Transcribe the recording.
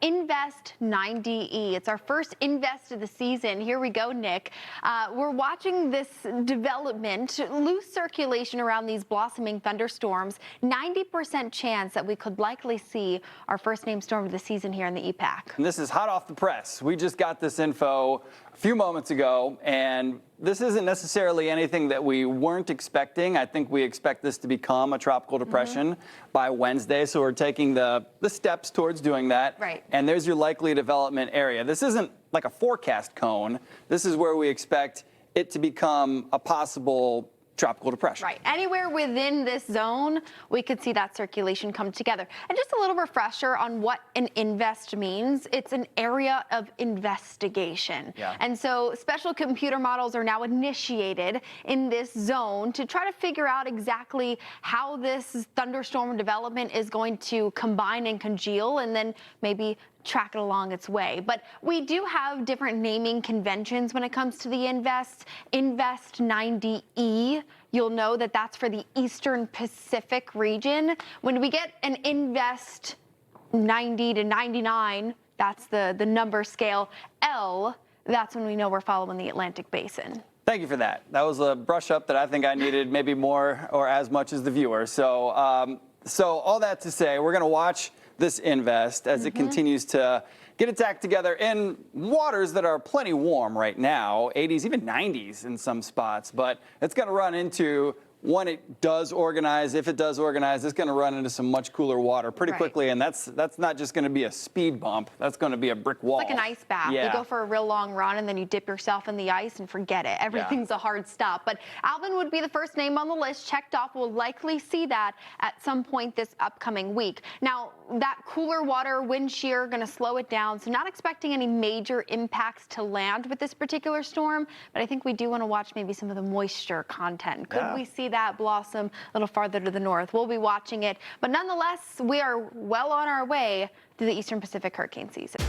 Invest 90E. It's our first invest of the season. Here we go, Nick. We're watching this development, loose circulation around these blossoming thunderstorms. 90% chance that we could likely see our first named storm of the season here in the EPAC. And this is hot off the press. We just got this info a few moments ago, and this isn't necessarily anything that we weren't expecting. I think we expect this to become a tropical depression by Wednesday, so we're taking the steps towards doing that. Right. And there's your likely development area. This isn't like a forecast cone. This is where we expect it to become a possible tropical depression. Right. Anywhere within this zone, we could see that circulation come together. And just a little refresher on what an invest means. It's an area of investigation. Yeah. And so special computer models are now initiated in this zone to try to figure out exactly how this thunderstorm development is going to combine and congeal, and then maybe track it along its way. But we do have different naming conventions when it comes to the Invest 90E. You'll know that that's for the Eastern Pacific region. When we get an Invest 90 to 99, that's the number scale. L, that's when we know we're following the Atlantic Basin. Thank you for that. That was a brush up that I think I needed maybe more or as much as the viewer. So all that to say, we're going to watch this invest as it continues to get its act together in waters that are plenty warm right now, 80s, even 90s in some spots. But it's going to run into, when it does organize, if it does organize, it's going to run into some much cooler water pretty quickly. And that's not just going to be a speed bump. That's going to be a brick wall. It's like an ice bath. Yeah. You go for a real long run and then you dip yourself in the ice and forget it. Everything's a hard stop. But Alvin would be the first name on the list, checked off. We'll likely see that at some point this upcoming week. Now, that cooler water, wind shear, going to slow it down. So not expecting any major impacts to land with this particular storm. But I think we do want to watch maybe some of the moisture content. Could we see that blossom a little farther to the north? We'll be watching it. But nonetheless, we are well on our way to the Eastern Pacific hurricane season.